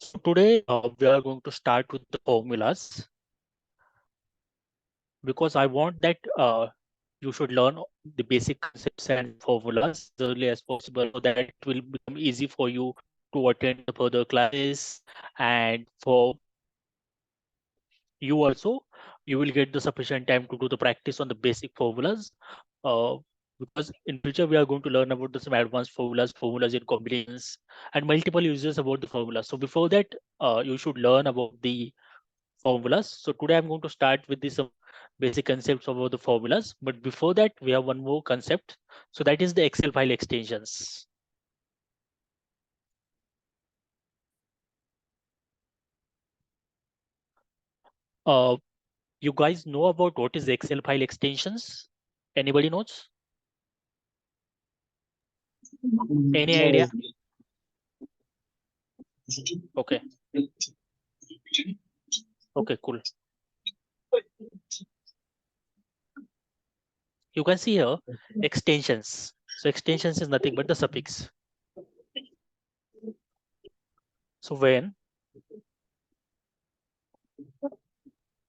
So today we are going to start with the formulas because I want that you should learn the basic concepts and formulas as early as possible so that it will become easy for you to attend the further classes, and for you also you will get the sufficient time to do the practice on the basic formulas, uh, because in future we are going to learn about some advanced formulas in combinations and multiple uses about the formula. So before that, you should learn about the formulas. So today I'm going to start with the some basic concepts about the formulas. But before that, we have one more concept. So that is the Excel file extensions. Uh, you guys know about what is Excel file extensions? Anybody knows? Any idea? Okay. Okay, cool. You can see here extensions. So extensions is nothing but the suffix. So when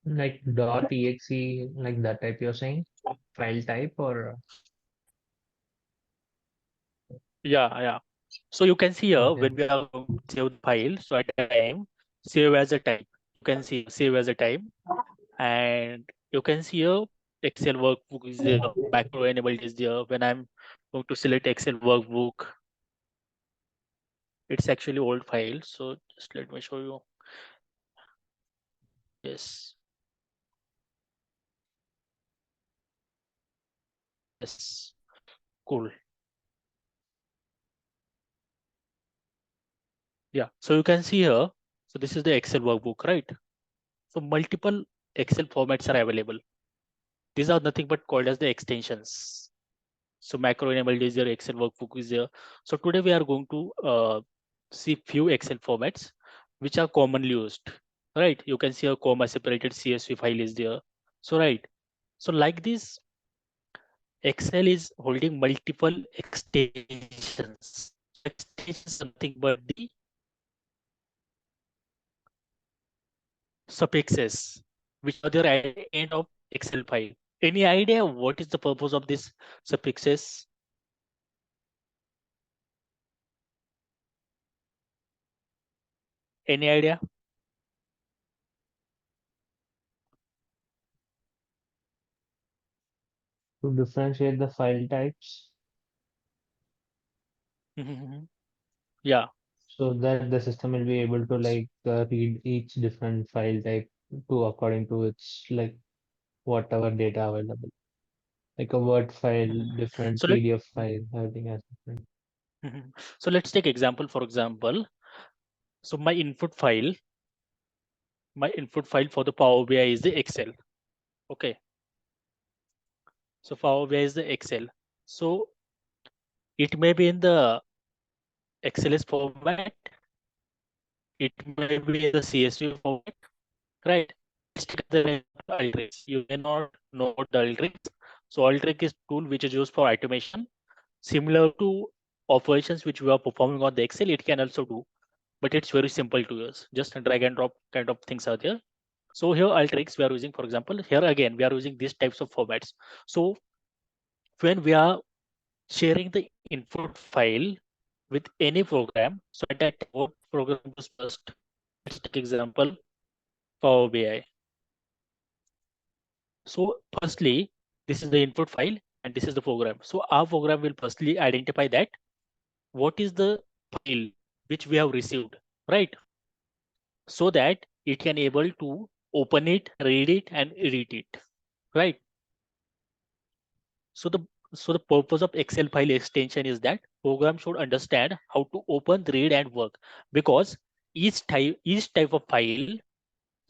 Like .exe, like that type you're saying? File type or yeah. So you can see here okay. when we are going to save the file. So at the time, save as a type. You can see save as a type, and you can see here Excel workbook is there, macro enabled is there. When I'm going to select Excel workbook, it's actually old file. So just let me show you. Yes, yes, cool. Yeah, so you can see here. So this is the Excel workbook, right? So multiple Excel formats are available. These are nothing but called as the extensions. So macro enabled is there, Excel workbook is there. So today we are going to see few Excel formats which are commonly used, right? You can see a comma separated CSV file is there. So right. So like this, Excel is holding multiple extensions. Extensions are nothing but the suffixes which are there at the end of Excel file. Any idea what is the purpose of this suffixes? Any idea? To differentiate the file types Yeah. so that the system will be able to like read each different file type to according to its like whatever data available. Like a Word file, Mhm. different So let PDF file, everything has different. Mhm. So let's take example. For example, so my input file for the Power BI is the Excel. Okay, so Power BI is the Excel. So it may be in the XLS format, it may be in the CSV format, right? Let's take the example Alteryx. You may not know what the Alteryx. So Alteryx is tool which is used for automation, similar to operations which we are performing on the Excel. It can also do, but it's very simple to use. Just a drag and drop kind of things are there. So here Alteryx we are using, for example, here again we are using these types of formats. So when we are sharing the input file with any program, so at that what program goes first? Let's take example Power BI. So firstly, this is the input file and this is the program. So our program will firstly identify that what is the file which we have received, right? So that it can able to open it, read it, and edit it, right? So the purpose of Excel file extension is that program should understand how to open, read, and work, because each type of file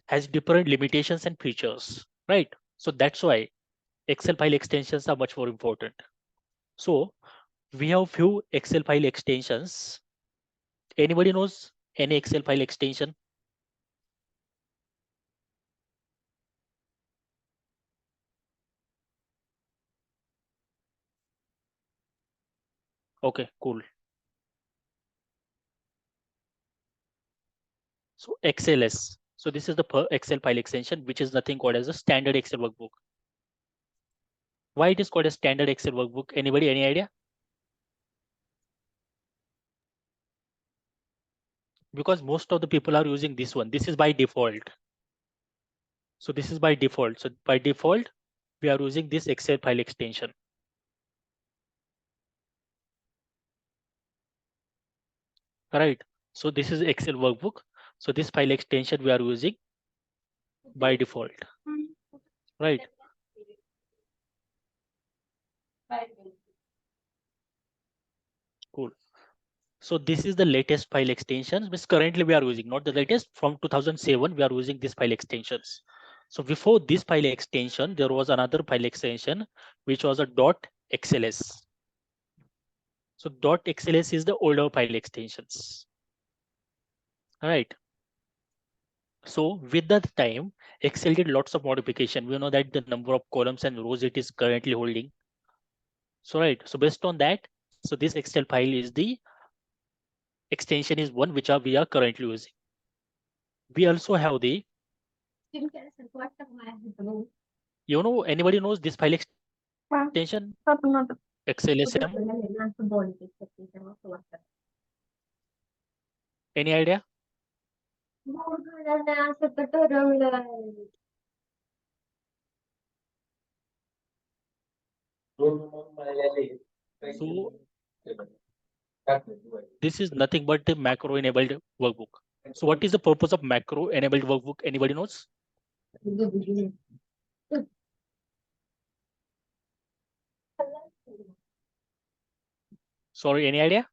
has different limitations and features, right? So that's why Excel file extensions are much more important. So we have few Excel file extensions. Anybody knows any Excel file extension? Okay, cool. So XLS. So this is the Excel file extension, which is nothing called as a standard Excel workbook. Why it is called a standard Excel workbook? Anybody, any idea? Because most of the people are using this one. This is by default. So this is by default. So by default, we are using this Excel file extension. Right. So this is Excel workbook. So this file extension we are using by default. Right. Cool. So this is the latest file extensions which currently we are using, not the latest. From 2007, we are using these file extensions. So before this file extension, there was another file extension, which was a .xls. So .xls is the older file extensions. All right. So with that time, Excel did lots of modification. We know that the number of columns and rows it is currently holding. So right. So based on that, so this Excel file is the extension is one which we are currently using. We also have the, anybody knows this file extension? XLSM. Any idea? So this is nothing but the macro enabled workbook. So what is the purpose of macro enabled workbook? Anybody knows? Sorry, any idea?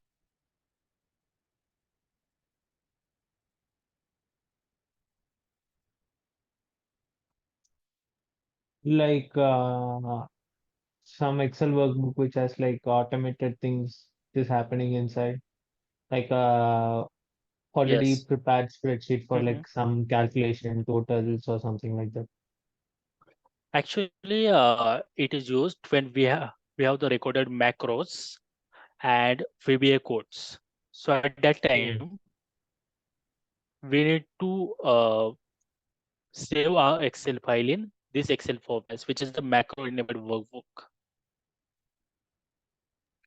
Like some Excel workbook which has like automated things is happening inside, like already Yes. prepared spreadsheet for Mhm. like some calculation totals or something like that. Actually, it is used when we have the recorded macros and VBA codes. So at that time, we need to save our Excel file in this Excel format, which is the macro enabled workbook.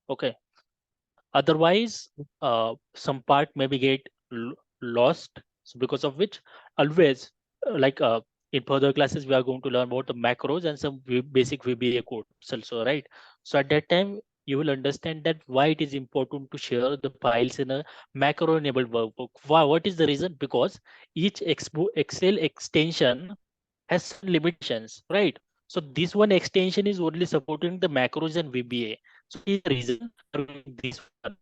Okay. Otherwise, some part maybe get lost. So because of which, always like in further classes, we are going to learn about the macros and some basic VBA codes also, right? So at that time, you will understand that why it is important to share the files in a macro enabled workbook. Why? What is the reason? Because each Excel extension has some limitations, right? So this one extension is only supporting the macros and VBA. So this is the reason for this one.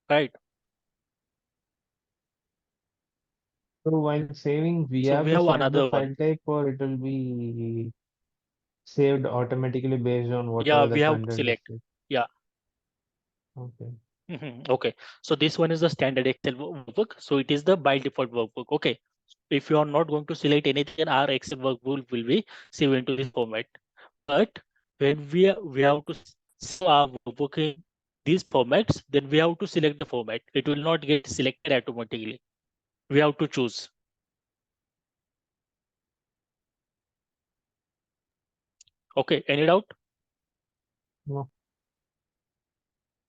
Right. So while saving, we So have we to have select the another one. file type, or it will be saved automatically based on Yeah, whatever the we have to content is. select. Yeah. Okay. Okay. So this one is the standard Excel workbook. So it is the by default workbook. Okay. If you are not going to select anything, our Excel workbook will be saved into this format. But when we have to save our workbook in these formats, then we have to select the format. It will not get selected automatically. We have to choose. Okay. Any doubt? No.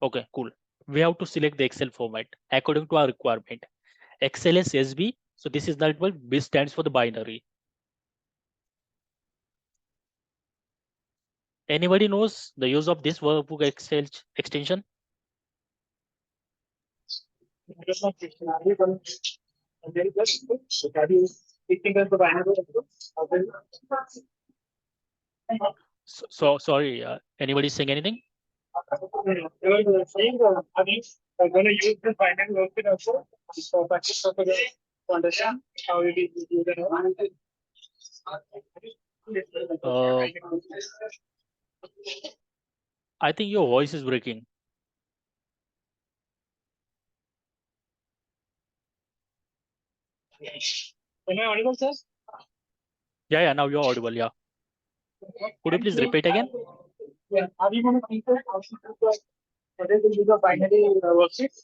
Okay. Cool. We have to select the Excel format according to our requirement. XLS SB. So this is that one. B stands for the binary. Anybody knows the use of this workbook Excel extension? So sorry, anybody saying anything? Uh, I think your voice is breaking. Am I audible, sir? Yeah, now you're audible. Yeah. Could you please repeat again? Yeah. Are you going to keep it? This will be the binary worksheet.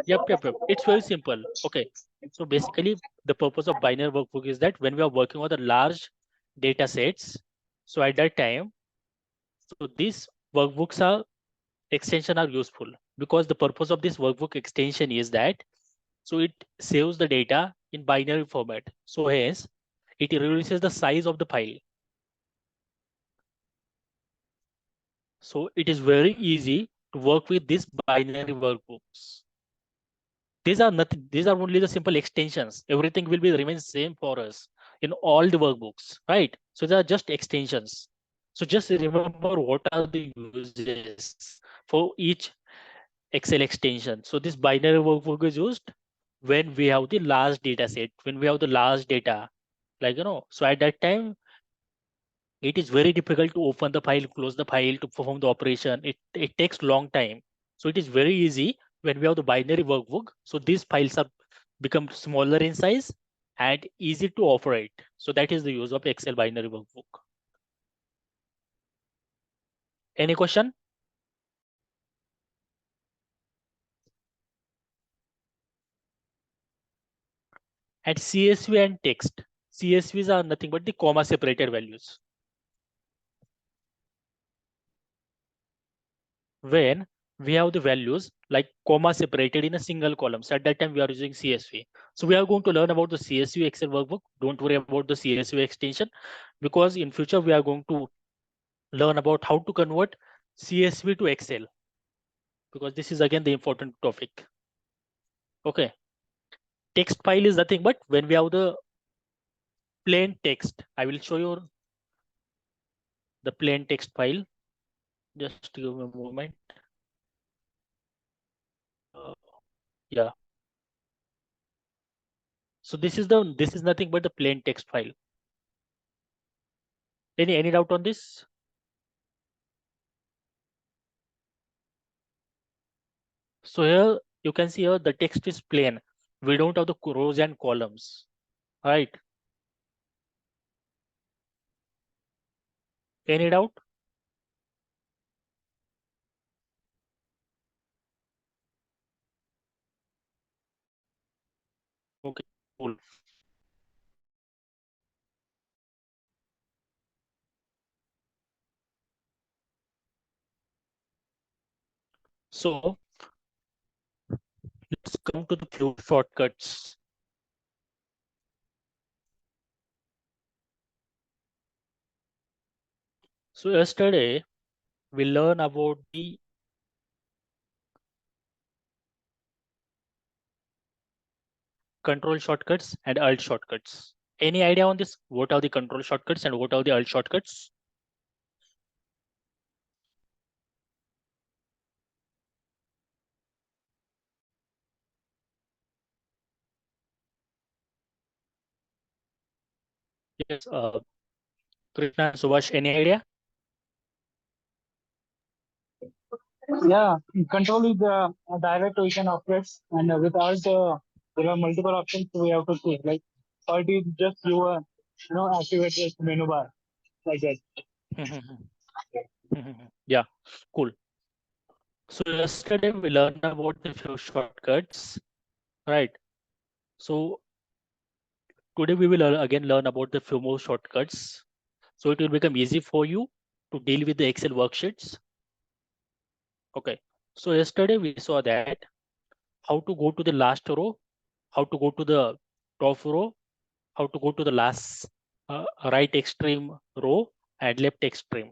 Yep. It's very simple. Okay. So basically, the purpose of binary workbook is that when we are working on the large data sets, so at that time, so these workbooks are extension are useful because the purpose of this workbook extension is that so it saves the data in binary format. So hence, it reduces the size of the file. So it is very easy to work with these binary workbooks. These are nothing. These are only the simple extensions. Everything will be remain same for us in all the workbooks, right? So they are just extensions. So just remember what are the uses for each Excel extension. So this binary workbook is used when we have the large data set, when we have the large data, like so at that time it is very difficult to open the file, close the file to perform the operation. It takes long time. So it is very easy when we have the binary workbook. So these files are become smaller in size and easy to operate. So that is the use of Excel binary workbook. Any question? And CSV and text. CSVs are nothing but the comma separated values. When we have the values like comma separated in a single column. So at that time we are using CSV. So we are going to learn about the CSV Excel workbook. Don't worry about the CSV extension because in future we are going to learn about how to convert CSV to Excel because this is again the important topic. Okay. Text file is nothing but when we have the plain text. I will show you the plain text file. Just give me a moment. Yeah. So this is nothing but the plain text file. Any doubt on this? So here you can see here the text is plain. We don't have the rows and columns, right? Any doubt? Okay, cool. So let's come to the few shortcuts. So yesterday we learned about the control shortcuts and alt shortcuts. Any idea on this? What are the control shortcuts and what are the alt shortcuts? Yes, Krishna and Subhash, any idea? Yeah, control is the direct we can operate, and with alt, there are multiple options we have to click. Like alt is just activate this menu bar like that. Yeah, cool. So yesterday we learned about the few shortcuts, right? So today we will again learn about the few more shortcuts. So it will become easy for you to deal with the Excel worksheets. Okay. So yesterday we saw that how to go to the last row, how to go to the top row, how to go to the last right extreme row and left extreme.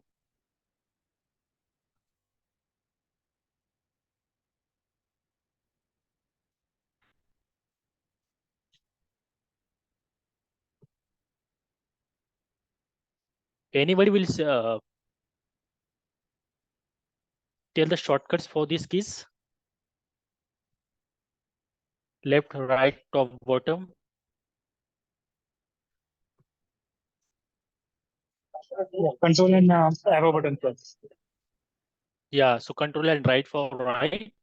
Anybody will tell the shortcuts for these keys? Left, right, top, bottom. Yeah, control and arrow button plus. Yeah, so control and right for right,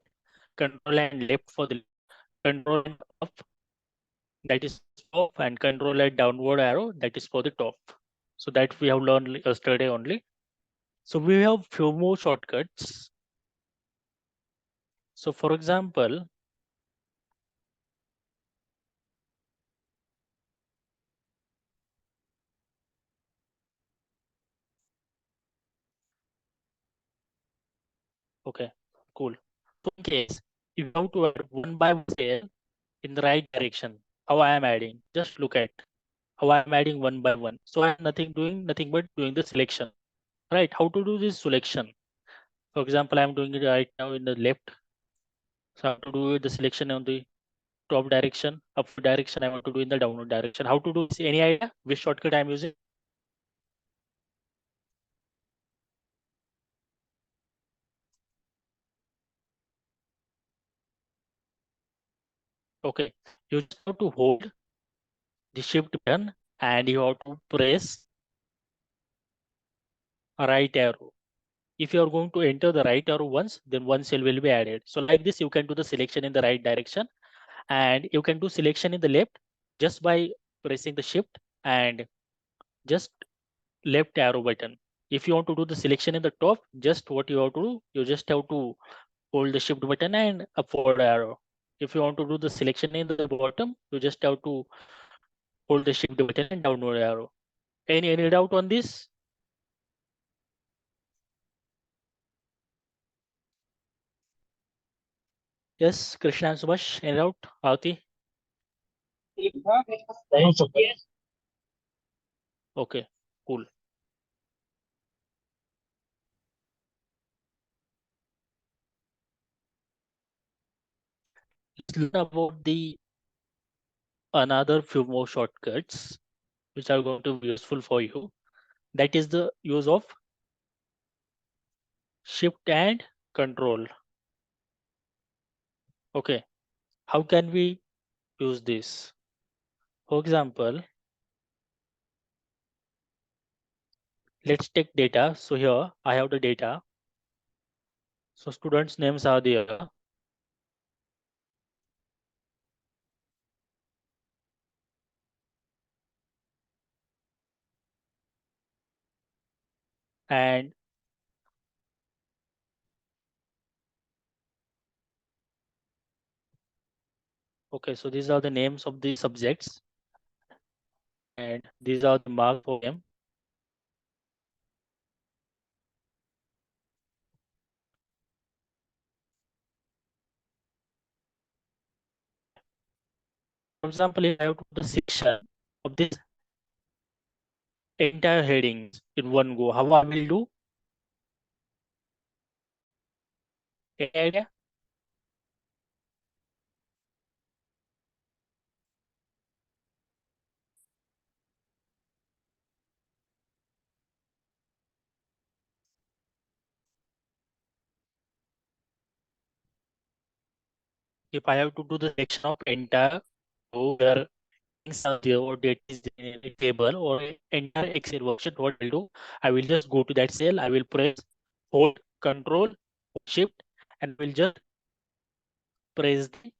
control and left for the control and up, that is top, and control and downward arrow, that is for the top. So that we have learned yesterday only. So we have few more shortcuts. So for example, okay, cool. So in case if you have to add one by one cell in the right direction, how I am adding? Just look at how I am adding one by one. So I am nothing but doing the selection, right? How to do this selection? For example, I am doing it right now in the left. So I have to do the selection on the top direction, upward direction. I want to do in the downward direction. How to do this? Any idea which shortcut I am using? Okay, you just have to hold the shift button and you have to press a right arrow. If you are going to enter the right arrow once, then one cell will be added. So like this, you can do the selection in the right direction and you can do selection in the left just by pressing the shift and just left arrow button. If you want to do the selection in the top, just what you have to do, you just have to hold the shift button and upward arrow. If you want to do the selection in the bottom, you just have to hold the shift button and downward arrow. Any doubt on this? Yes, Krishna and Subhash, any doubt? Aarti? No, sir. Okay, cool. Let's learn about the another few more shortcuts which are going to be useful for you. That is the use of shift and control. Okay, how can we use this? For example, let's take data. So here I have the data. So students' names are there. And okay, so these are the names of the subjects. And these are the marks for them. For example, if I have to do the section of this entire headings in one go, how I will do? Any idea? If I have to do the section of entire row where things are there or data is in a table or entire Excel worksheet, what I'll do, I will just go to that cell, I will press hold control shift and will just press the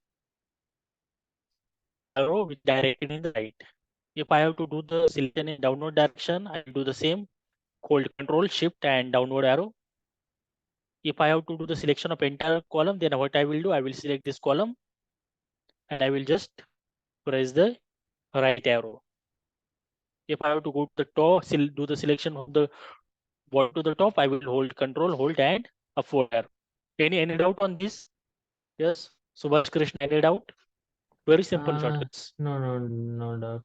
arrow with directed in the right. If I have to do the selection in downward direction, I will do the same, hold control shift and downward arrow. If I have to do the selection of entire column, then what I will do, I will select this column and I will just press the right arrow. If I have to go to the top, do the selection of the bottom to the top, I will hold control, hold and upward arrow. Any doubt on this? Yes, Subhash Krishna, any doubt? Very simple shortcuts. No doubt.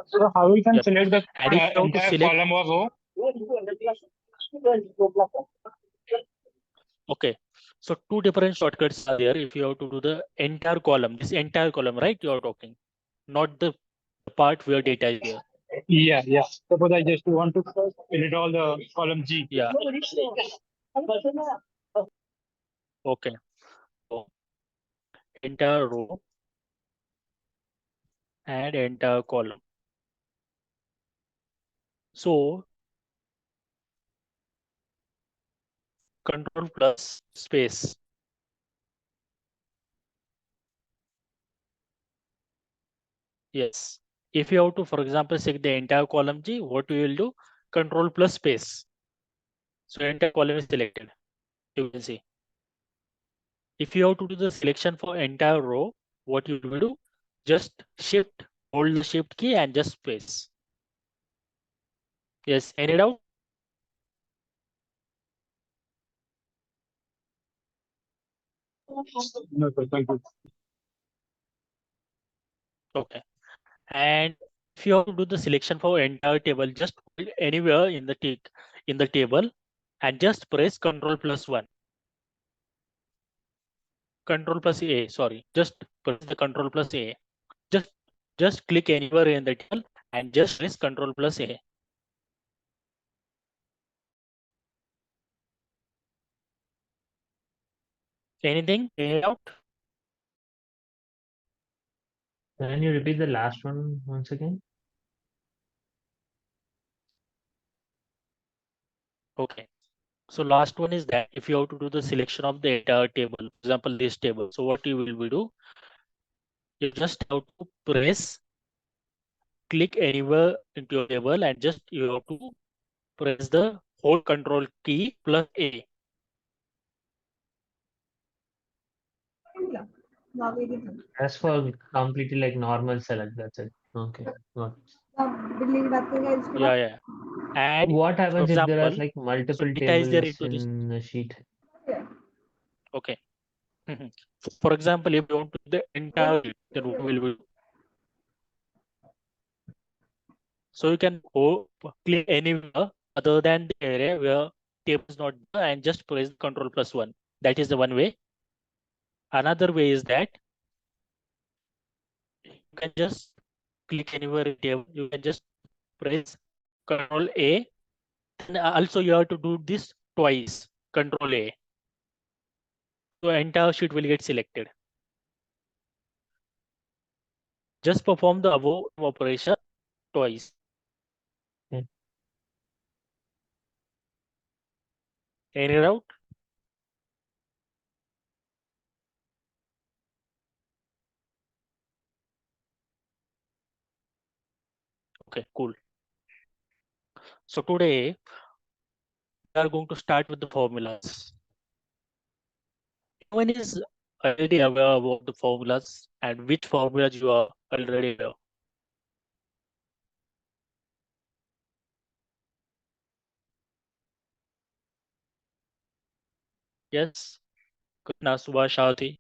So how we can Yep. select the And if you have to entire select, column or row? okay. So two different shortcuts are there. If you have to do the entire column, this entire column, right? You are talking, not the part where data is there. Yeah, yeah. Suppose I just want to delete all the column G. Yeah. Okay. So entire row and entire column. So control plus space. Yes. If you have to, for example, select the entire column G, what you will do? Control plus space. So entire column is selected. You can see. If you have to do the selection for entire row, what you will do? Just hold the shift key and just space. Yes, any doubt? No, sir, thank you. Okay. And if you have to do the selection for entire table, just hold anywhere in the table and just press Ctrl+1. Ctrl+A, sorry. Just press the Ctrl+A. Just click anywhere in the table and just press Ctrl+A. Anything? Any doubt? Can you repeat the last one once again? Okay. So last one is that if you have to do the selection of the entire table, for example, this table. So what you will do? You just have to click anywhere into your table and just you have to press the hold Control key plus A. As for completely like normal select, that's it. Okay. Got it. Yeah. And What for happens if there are example, like so multiple data is there tables into this. in a sheet? Okay. So for example, if you want to do the entire, then what will we do? So you can click anywhere other than the area where table is not there and just press Ctrl+1. That is the one way. Another way is that you can just click anywhere in table. You can just press Ctrl A. And also you have to do this twice. Ctrl A. So entire sheet will get selected. Just perform the above operation twice. Okay. Any doubt? Okay, cool. So today we are going to start with the formulas. One is already aware about the formulas and which formulas you are already aware. Yes, Krishna, Subhash, Aarti.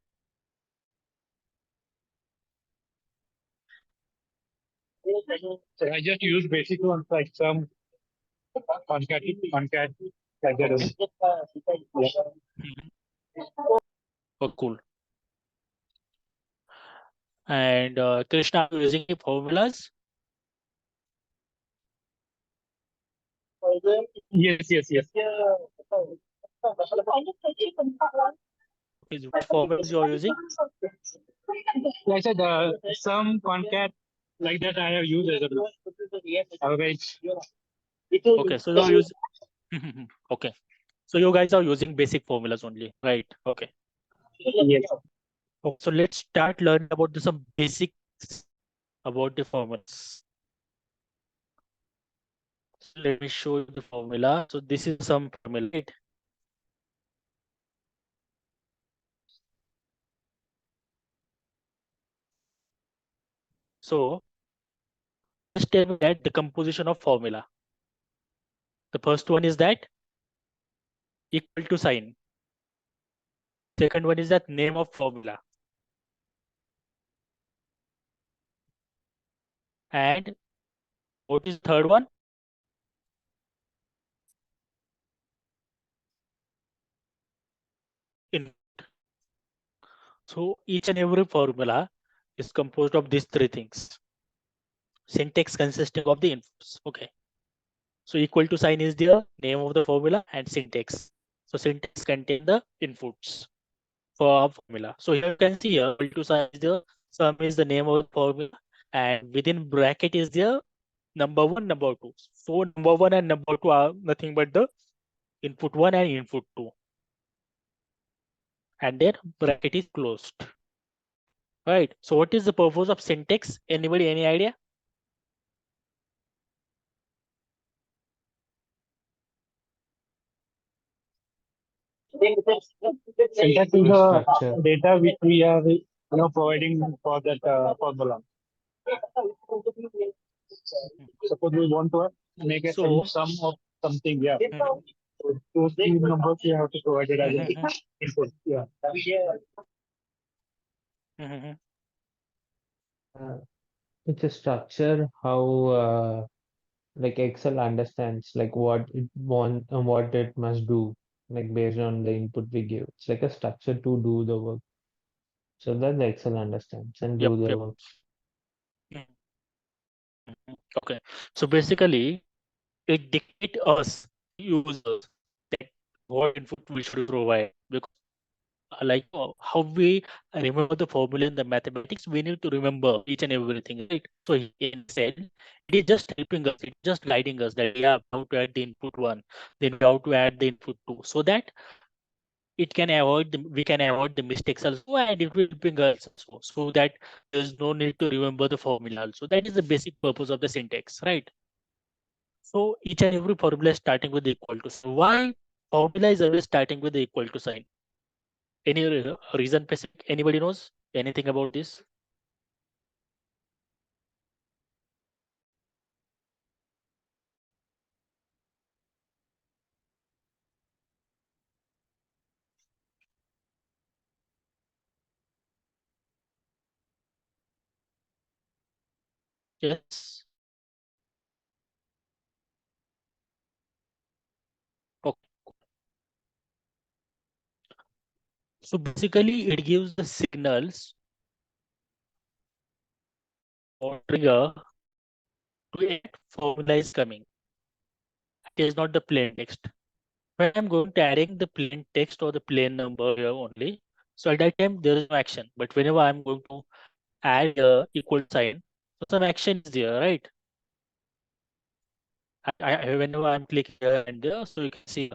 So I just use basic ones like some concat, like that. Oh, cool. And Krishna, are you using the formulas? Yes. Which formulas you are using? Like I said, some concat like that I have used as a average. Okay, so you are using. Okay, so you guys are using basic formulas only, right? Okay. Yes. Oh, so let's start learning about some basics about the formulas. So let me show you the formula. So this is some formula, right? So just tell me that the composition of formula. The first one is that equal to sign. Second one is that name of formula. And what is third one? Input. So each and every formula is composed of these three things. Syntax consisting of the inputs. Okay. So equal to sign is the name of the formula and syntax. So syntax contain the inputs for our formula. So here you can see here equal to sign is the sum is the name of the formula and within bracket is the number one, number two. So number one and number two are nothing but the input one and input two. And then bracket is closed. Right. So what is the purpose of syntax? Anybody, any idea? Syntax is The the structure. data which we are providing for that formula. Suppose we want to make a So, sum of something, yeah. mhm, So those two numbers we have to provide it as mhm, an mhm, input. Yeah. mhm, Uh, it's a structure how like Excel understands like what it want and what it must do, like based on the input we give. It's like a structure to do the work. So that the Excel understands and yep, do the yep. work. Mhm, mhm. Okay. So basically, it dictates us users that what input we should provide because how we remember the formula in the mathematics, we need to remember each and everything, right? So instead, it is just helping us, it's just guiding us that yeah, we have to add the input one, then we have to add the input two, so that we can avoid the mistakes also, and it will helping us also, so that there's no need to remember the formula also. That is the basic purpose of the syntax, right? So each and every formula is starting with the equal to. So why formula is always starting with the equal to sign? Any reason specific? Anybody knows anything about this? Yes. Okay. So basically, it gives the signals or trigger to a formula is coming. It is not the plain text. When I'm going to adding the plain text or the plain number here only, so at that time there is no action. But whenever I'm going to add equal sign, so some action is there, right? Whenever I'm clicking here and there, so you can see.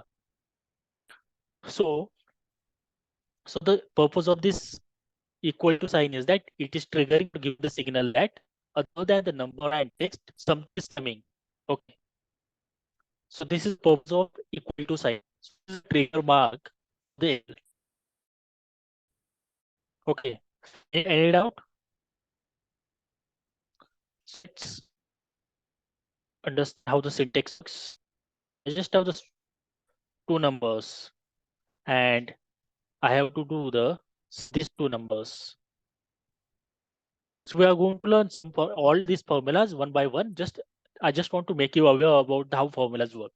So, so the purpose of this equal to sign is that it is triggering to give the signal that other than the number and text, something is coming. Okay. So this is purpose of equal to sign. So this is trigger mark. The okay. Any doubt? So let's understand how the syntax works. I just have the two numbers and I have to do these two numbers. So we are going to learn for all these formulas one by one. I just want to make you aware about how formulas work.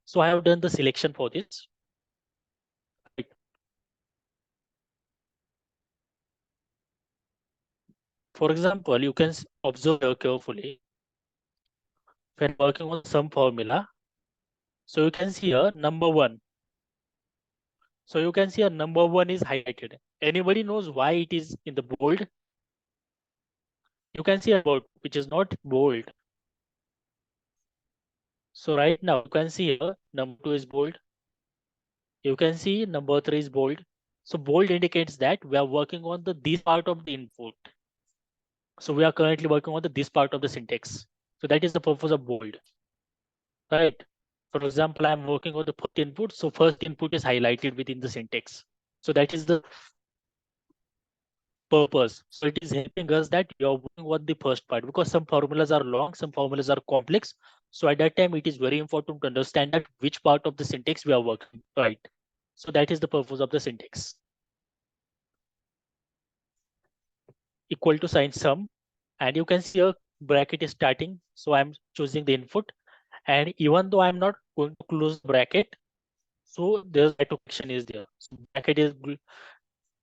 So I have done the selection for this. Right. For example, you can observe here carefully when working on some formula. So you can see here number one. So you can see here number one is highlighted. Anybody knows why it is in the bold? You can see a bold which is not bold. So right now you can see here number two is bold. You can see number three is bold. So bold indicates that we are working on the this part of the input. So we are currently working on the this part of the syntax. So that is the purpose of bold, right? For example, I'm working on the first input. So first input is highlighted within the syntax. So that is the purpose. So it is helping us that you're working on the first part because some formulas are long, some formulas are complex. So at that time, it is very important to understand that which part of the syntax we are working, right? So that is the purpose of the syntax. Equal to sign sum, and you can see a bracket is starting. So I'm choosing the input, and even though I'm not going to close the bracket, so there's auto correction is there. So bracket is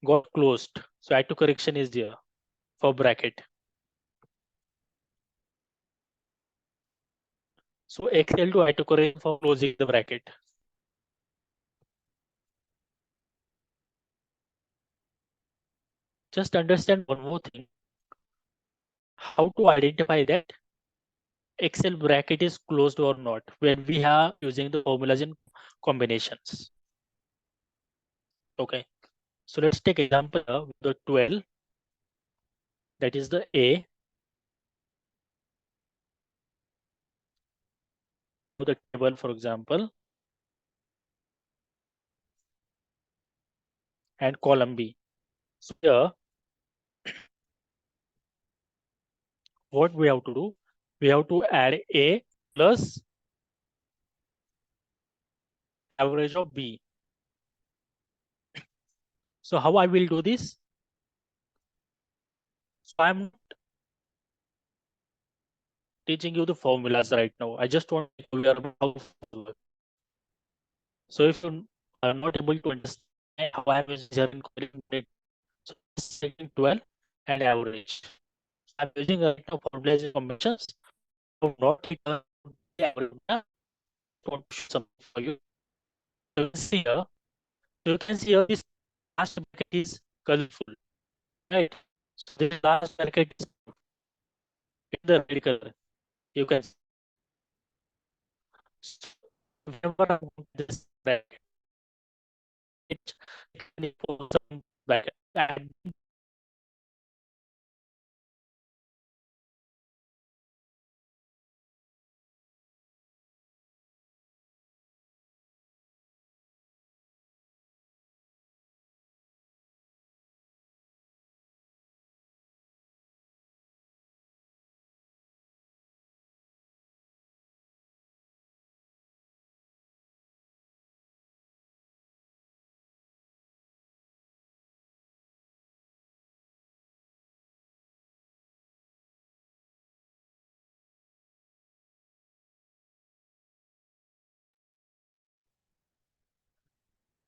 got closed. So auto correction is there for bracket. So Excel to autocorrect for closing the bracket. Just understand one more thing. How to identify that Excel bracket is closed or not when we are using the formulas in combinations. Okay. So let's take example with the 12. That is the A. The table, for example. and column B. So here, what we have to do? We have to add A plus average of B. So how I will do this? So I'm not teaching you the formulas right now. I just want to be aware about how formulas work. So if you are not able to understand how I'm measuring correlated, so setting 12 and average. I'm using a formula combinations. So not hit the average. I want to show something for you. So you see here, so you can see here this last bracket is colorful, right? So this last bracket is in the red color. You can see. So whenever I want this bracket, it can impose some bracket. And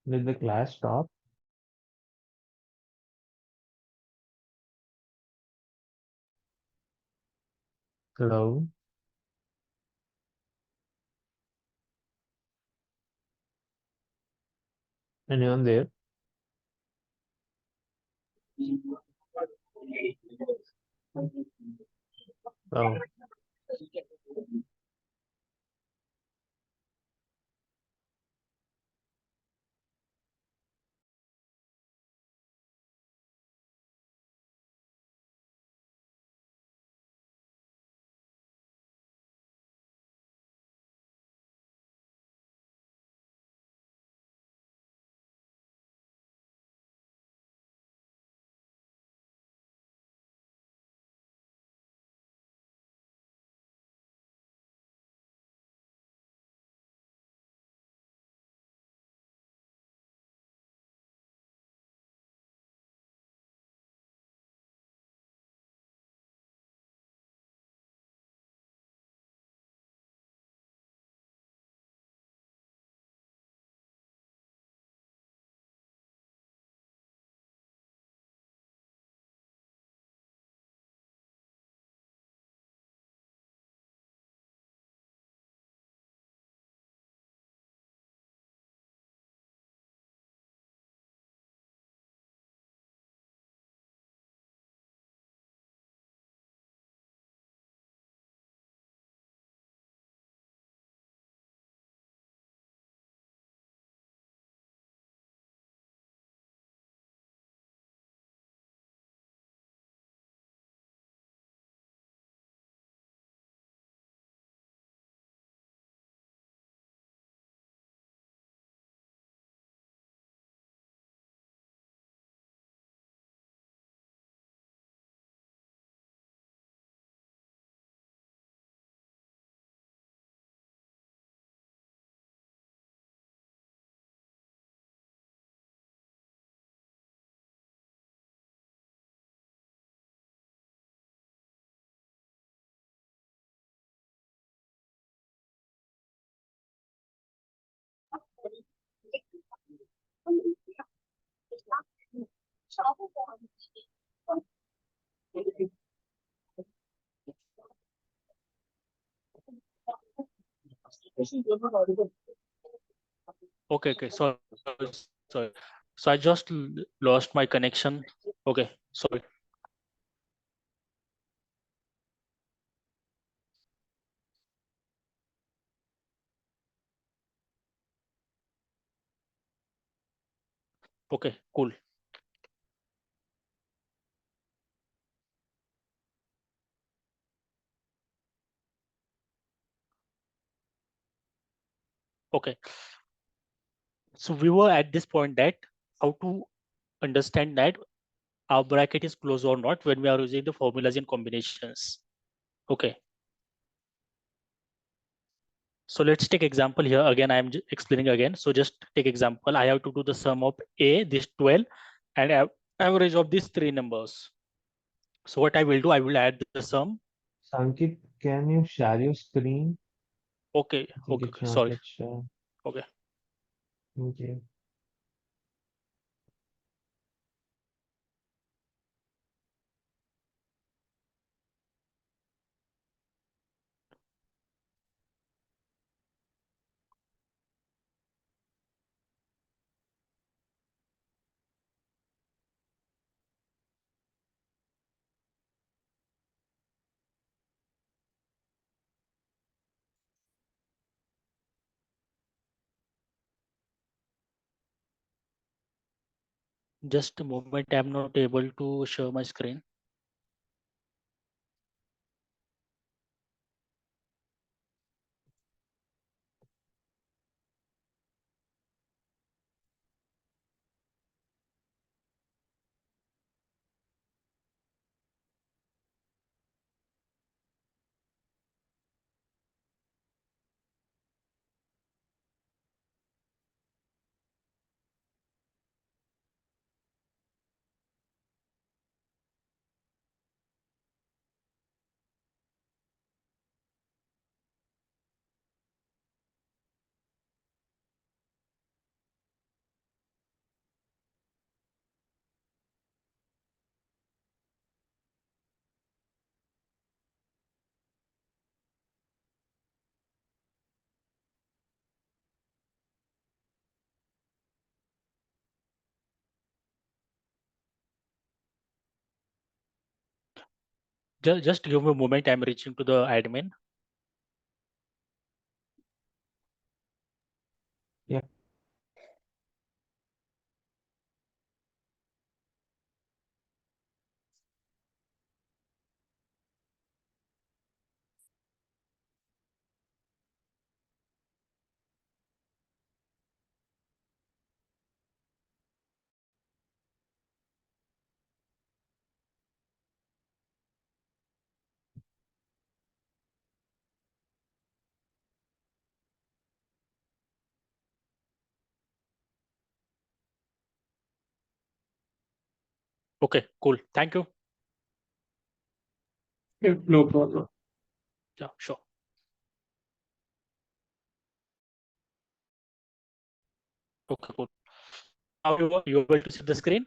Did the class stop? Hello? Anyone there? Oh, okay, so sorry. So I just lost my connection. Okay, sorry. Okay, cool. Okay. So we were at this point that how to understand that our bracket is closed or not when we are using the formulas in combinations. Okay. So let's take example here. Again, I'm explaining again. So just take example. I have to do the sum of A, this 12, and average of these three numbers. So what I will do, I will add the sum. Sankit, can you share your screen? Okay. I think Okay. it's not Sorry. yet shared. Okay. Okay. Just a moment. I'm not able to show my screen. Just give me a moment. I'm reaching to the admin. Yeah. Okay, cool. Thank you. No problem. Yeah, sure. Okay, cool. Now you able to see the screen?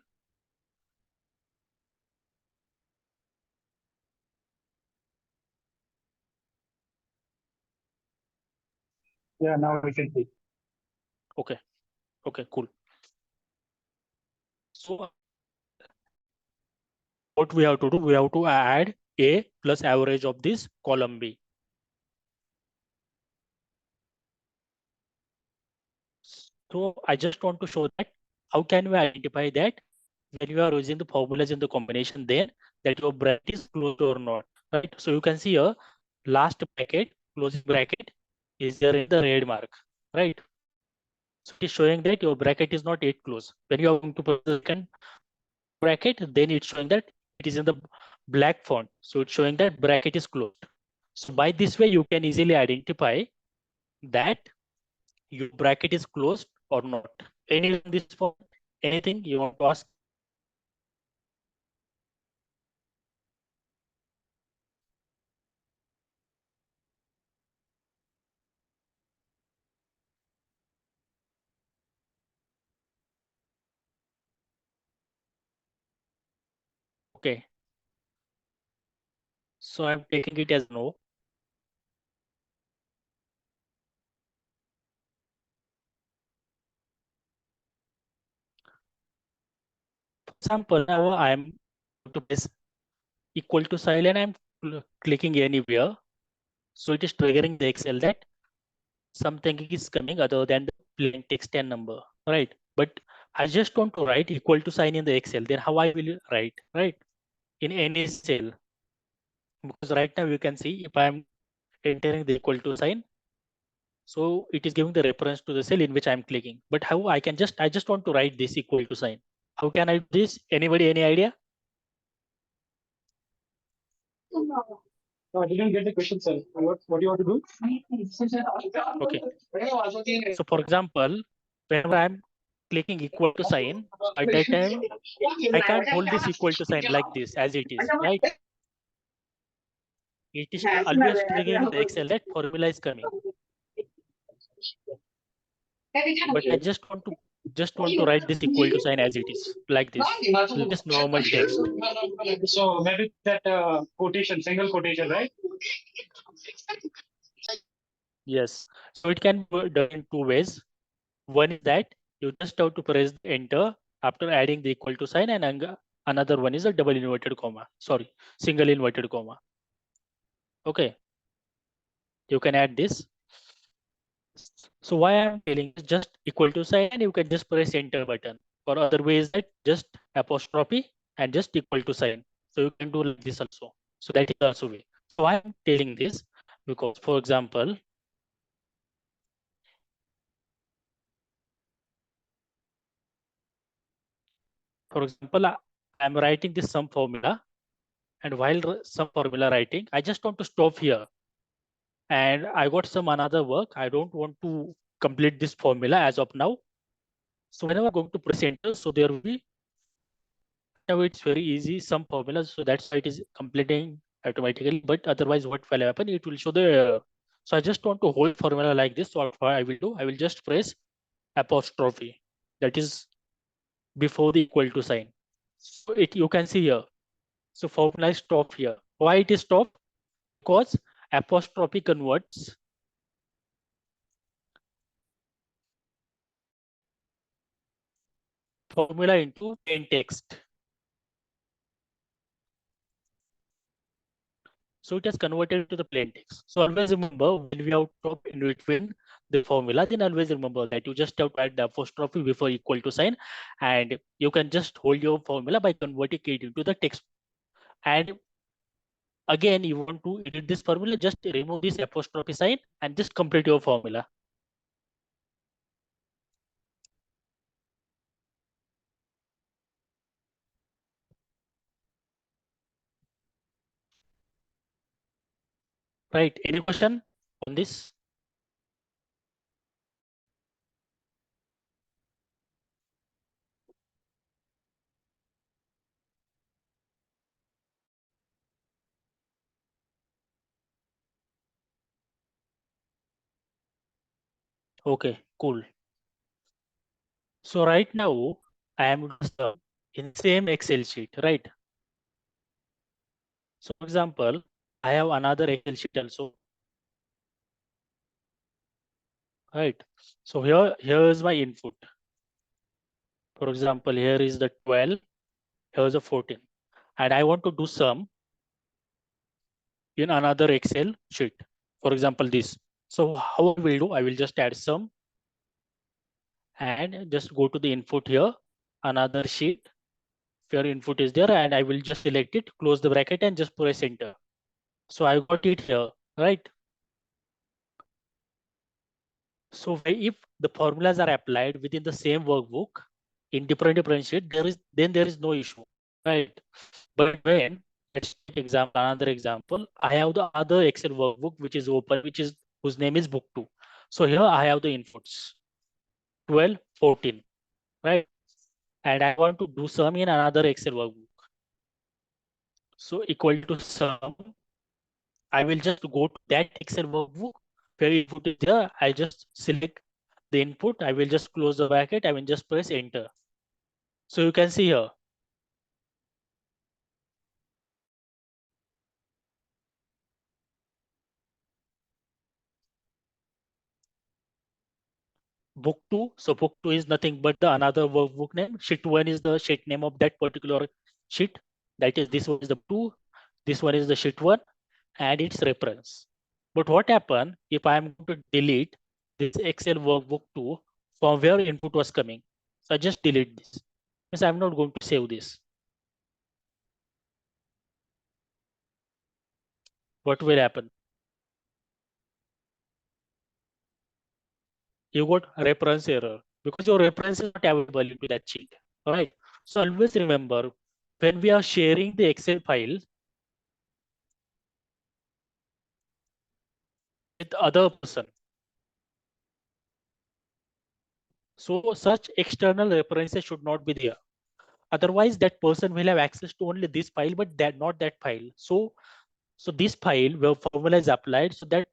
Yeah, now we can see. Okay. Okay, cool. So what we have to do, we have to add A plus average of this column B. So I just want to show that how can we identify that when you are using the formulas in the combination there, that your bracket is closed or not, right? So you can see here, last bracket, closing bracket is there in the red mark, right? So it is showing that your bracket is not yet closed. When you are going to put the second bracket, then it's showing that it is in the black font. So it's showing that bracket is closed. So by this way, you can easily identify that your bracket is closed or not. Any in this point, anything you want to ask? Okay. So I'm taking it as no. For example, now I'm to press equal to sign and I'm clicking anywhere. So it is triggering the Excel that something is coming other than the plain text and number, right? But I just want to write equal to sign in the Excel. Then how I will write, right? In any cell. Because right now you can see if I'm entering the equal to sign, so it is giving the reference to the cell in which I'm clicking. But how I just want to write this equal to sign. How can I do this? Anybody, any idea? No, I didn't get the question, sir. What do you want to do? Okay. So for example, whenever I'm clicking equal to sign, at that time, I can't hold this equal to sign like this as it is, right? It is always triggering in the Excel that formula is coming. But I just want to write this equal to sign as it is, like this normal text. So maybe that quotation, single quotation, right? Yes. So it can be done in two ways. One is that you just have to press enter after adding the equal to sign, and another one is a double inverted comma. Sorry, single inverted comma. Okay. You can add this. So why I'm telling is just equal to sign, and you can just press enter button. For other ways that just apostrophe and just equal to sign. So you can do like this also. So that is also way. So why I'm telling this, because for example, I'm writing this sum formula, and while some formula writing, I just want to stop here. And I got some another work. I don't want to complete this formula as of now. So whenever I'm going to press enter, so there will be, now it's very easy, some formulas. So that's why it is completing automatically. But otherwise, what will happen? It will show the error. So I just want to hold formula like this. So what I will do, I will just press apostrophe. That is before the equal to sign. So it, you can see here. So formula is stopped here. Why it is stopped? Because apostrophe converts formula into plain text. So it has converted to the plain text. So always remember, when we have stop in between the formula, then always remember that you just have to add the apostrophe before equal to sign, and you can just hold your formula by converting it into the text. And again, you want to edit this formula, just remove this apostrophe sign and just complete your formula. Right? Any question on this? Okay, cool. So right now I am in same Excel sheet, right? So for example, I have another Excel sheet also, right? So here is my input. For example, here is the 12, here's a 14, and I want to do sum in another Excel sheet. For example, this. So how I will do? I will just add sum and just go to the input here, another sheet. Your input is there, and I will just select it, close the bracket, and just press enter. So I got it here, right? So if the formulas are applied within the same workbook in different sheet, there is no issue, right? But when, let's take example, another example, I have the other Excel workbook which is open, whose name is book 2. So here I have the inputs 12, 14, right? And I want to do sum in another Excel workbook. So equal to sum, I will just go to that Excel workbook where input is there. I just select the input. I will just close the bracket. I will just press enter. So you can see here. Book 2. So book 2 is nothing but the another workbook name. Sheet 1 is the sheet name of that particular sheet. That is, this one is the 2. This one is the sheet 1 and its reference. But what happen if I am going to delete this Excel workbook 2 from where input was coming? So I just delete this. Means I'm not going to save this. What will happen? You got reference error because your reference is not available into that sheet, right? So always remember, when we are sharing the Excel file with other person, so such external references should not be there. Otherwise, that person will have access to only this file, but that not that file. So this file where formula is applied, so that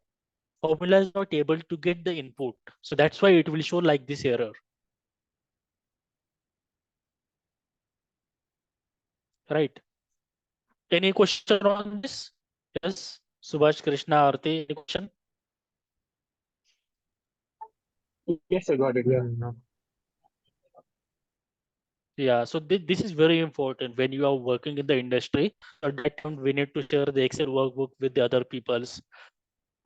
formula is not able to get the input. So that's why it will show like this error. Right. Any question on this? Yes. Subhash, Krishna, Arti, any question? Yes, I got it. Yeah. No. Yeah, so this is very important when you are working in the industry. At that time, we need to share the Excel workbook with the other people's.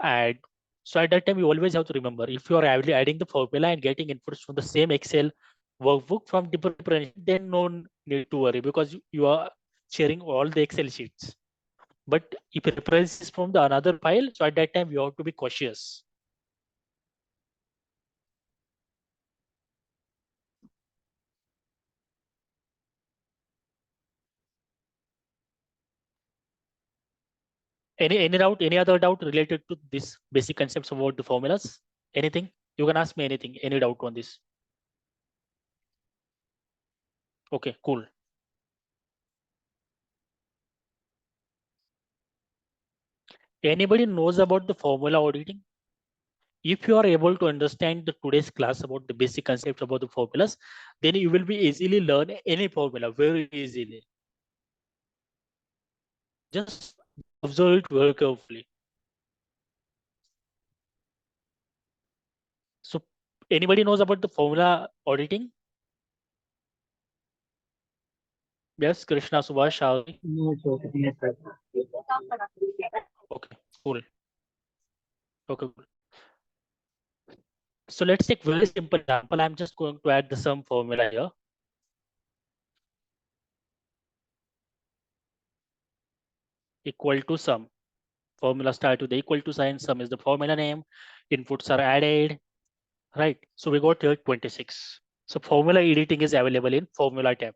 And so at that time, you always have to remember, if you are adding the formula and getting inputs from the same Excel workbook from different, then no need to worry because you are sharing all the Excel sheets. But if reference is from the another file, so at that time, you have to be cautious. Any doubt, any other doubt related to this basic concepts about the formulas? Anything? You can ask me anything, any doubt on this. Okay, cool. Anybody knows about the formula auditing? If you are able to understand the today's class about the basic concepts about the formulas, then you will be easily learn any formula very easily. Just observe it very carefully. So anybody knows about the formula auditing? Yes, Krishna, Subhash, Shari. Yes, okay. Yes, sir. Okay, cool. Okay, cool. So let's take very simple example. I'm just going to add the sum formula here. Equal to sum. Formula start with the equal to sign. Sum is the formula name. Inputs are added. Right. So we got here 26. So formula editing is available in formula tab.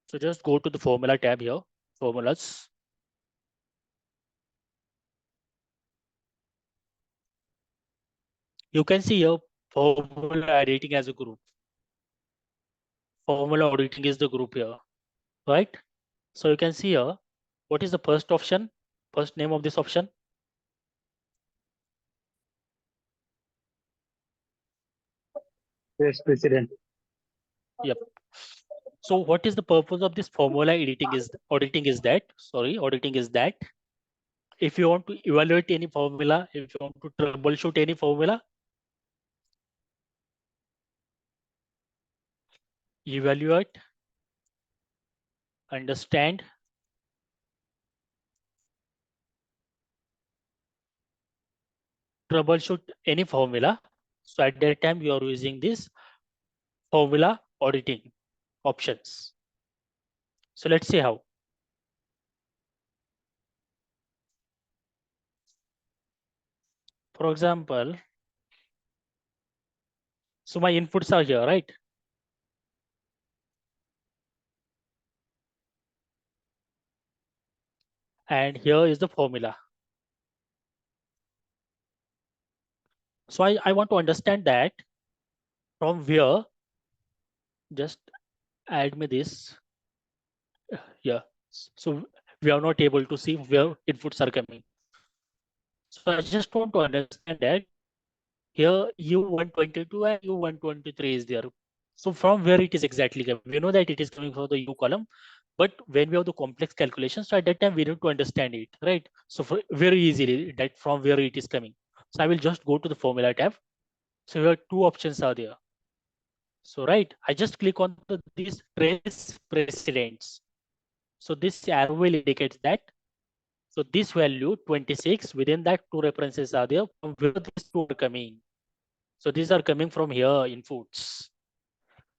So just go to the formula tab here, formulas. You can see here formula editing as a group. Formula auditing is the group here, right? So you can see here, what is the first option? First name of this option? Yes, President. Yep. So what is the purpose of this formula editing is auditing is that, if you want to evaluate any formula, if you want to troubleshoot any formula, evaluate, understand, troubleshoot any formula. So at that time you are using this formula auditing options. So let's see how. For example, so my inputs are here, right? And here is the formula. So I want to understand that from where, just add me this. Yeah. So we are not able to see where inputs are coming. So I just want to understand that here U122 and U123 is there. So from where it is exactly coming? We know that it is coming from the U column, but when we have the complex calculations, so at that time we need to understand it, right? So for very easily that from where it is coming. So I will just go to the formula tab. So here two options are there. So right, I just click on these trace precedents. So this arrow will indicate that. So this value 26, within that two references are there from where these two are coming. So these are coming from here inputs.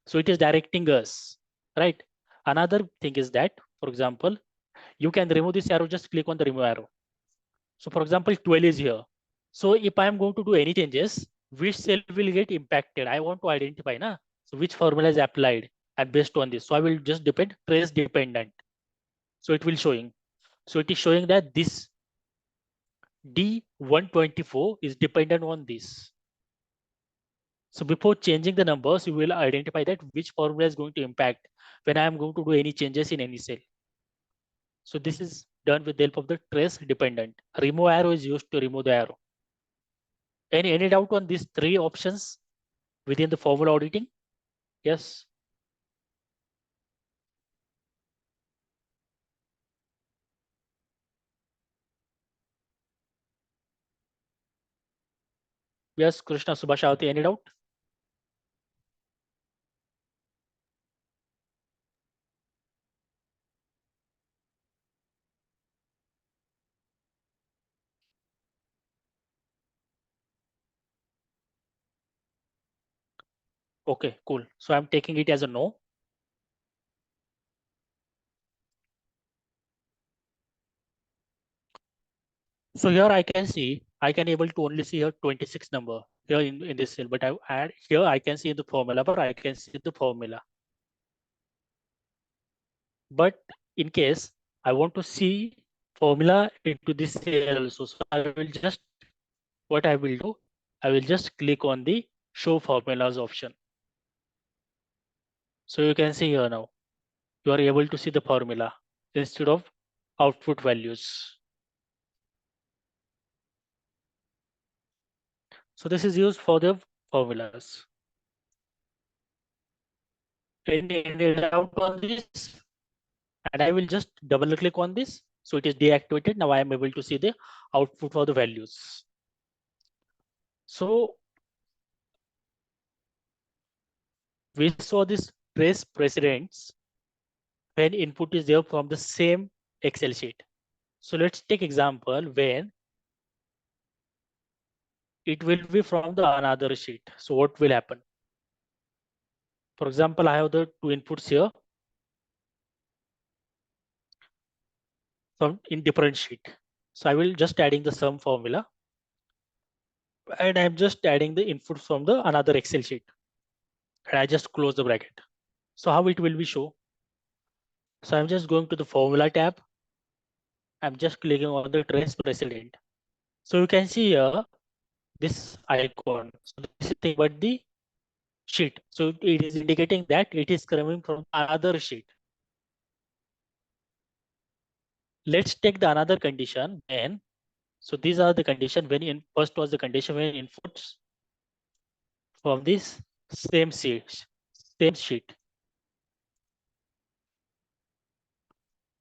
So it is directing us, right? Another thing is that, for example, you can remove this arrow, just click on the remove arrow. So for example, 12 is here. So if I am going to do any changes, which cell will get impacted. I want to identify, na? So which formula is applied and based on this. So I will just depend trace dependent. So it will showing. So it is showing that this D124 is dependent on this. So before changing the numbers, you will identify that which formula is going to impact when I am going to do any changes in any cell. So this is done with the help of the trace dependent. Remove arrow is used to remove the arrow. Any doubt on these three options within the formula auditing? Yes. Yes, Krishna Subhashawati, any doubt? Okay, cool. So I'm taking it as a no. So here I can see, I can able to only see here 26 number here in this cell, but I add here I can see in the formula, but I can see the formula. But in case I want to see formula into this cell also, so I will just, what I will do, I will just click on the show formulas option. So you can see here now, you are able to see the formula instead of output values. So this is used for the formulas. Any doubt on this? And I will just double click on this. So it is deactivated. Now I am able to see the output for the values. So we saw this trace precedents when input is there from the same Excel sheet. So let's take example when it will be from the another sheet. So what will happen? For example, I have the two inputs here from in different sheet. So I will just adding the sum formula and I'm just adding the input from the another Excel sheet. And I just close the bracket. So how it will be show? So I'm just going to the formula tab. I'm just clicking on the trace precedent. So you can see here this icon. So this is thing but the sheet. So it is indicating that it is coming from another sheet. Let's take the another condition then. So these are the condition when in first was the condition when inputs from this same sheet,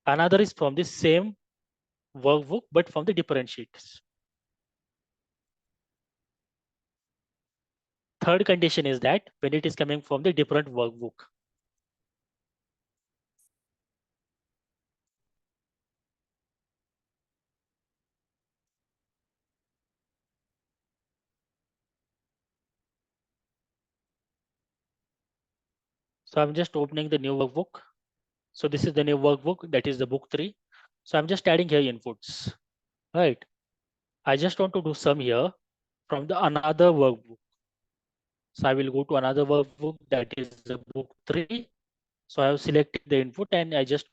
Another is from the same workbook but from the different sheets. Third condition is that when it is coming from the different workbook. So I'm just opening the new workbook. So this is the new workbook, that is the book 3. So I'm just adding here inputs, right? I just want to do some here from the another workbook. So I will go to another workbook, that is the book 3. So I have selected the input and I just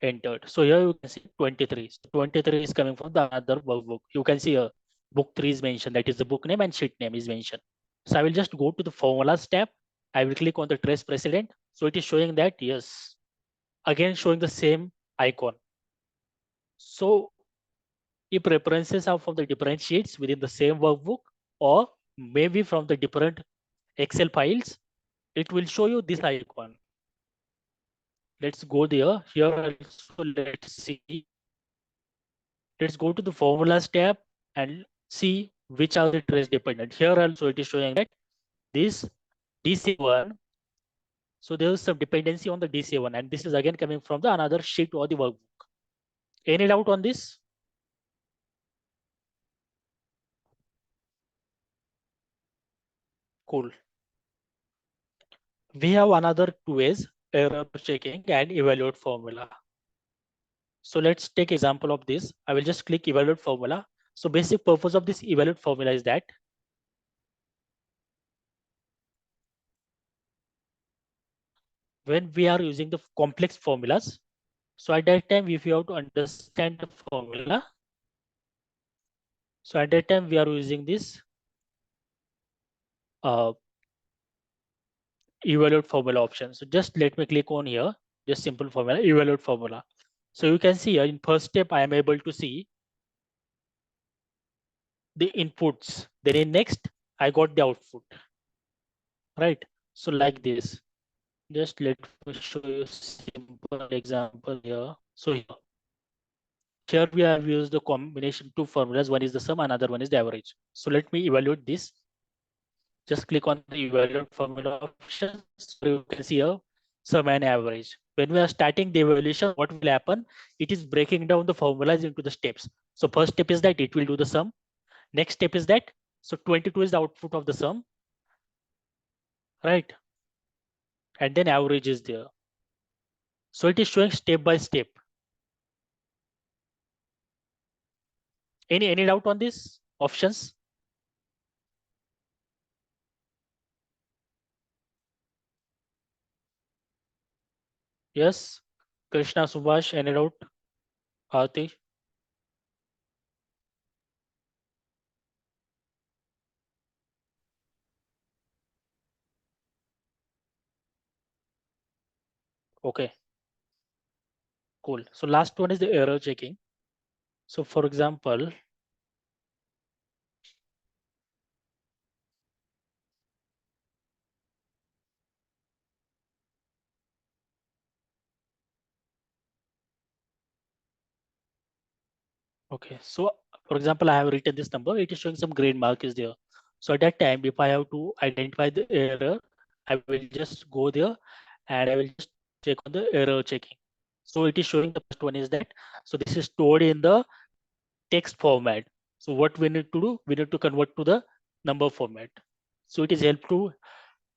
entered. So here you can see 23. So 23 is coming from the another workbook. You can see here book 3 is mentioned, that is the book name and sheet name is mentioned. So I will just go to the formulas tab. I will click on the trace precedent. So it is showing that yes, again showing the same icon. So if references are from the different sheets within the same workbook or maybe from the different Excel files, it will show you this icon. Let's go there. Here also let's see. Let's go to the formulas tab and see which are the trace dependent. Here also it is showing that this DC1. So there is some dependency on the DC1 and this is again coming from the another sheet or the workbook. Any doubt on this? Cool. We have another two ways, error checking and evaluate formula. So let's take example of this. I will just click evaluate formula. So basic purpose of this evaluate formula is that when we are using the complex formulas. So at that time, if you have to understand the formula, so at that time we are using this evaluate formula option. So just let me click on here, just simple formula, evaluate formula. So you can see here in first step, I am able to see the inputs. Then in next, I got the output, right? So like this, just let me show you simple example here. So here we have used the combination two formulas. One is the sum, another one is the average. So let me evaluate this. Just click on the evaluate formula option. So you can see here sum and average. When we are starting the evaluation, what will happen? It is breaking down the formulas into the steps. So first step is that it will do the sum. Next step is that, so 22 is the output of the sum, right? And then average is there. So it is showing step by step. Any doubt on this options? Yes. Krishna, Subhash, any doubt? Aarti? Okay. Cool. So last one is the error checking. So for example, okay, so for example, I have written this number, it is showing some green mark is there. So at that time, if I have to identify the error, I will just go there and I will just check on the error checking. So it is showing the first one is that, so this is stored in the text format. So what we need to do, we need to convert to the number format. So it is help to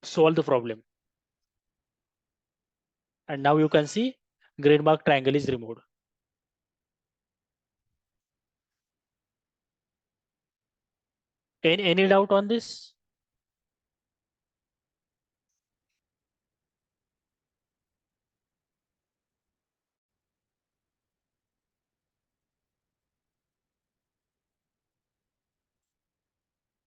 solve the problem. And now you can see green mark triangle is removed. Any doubt on this?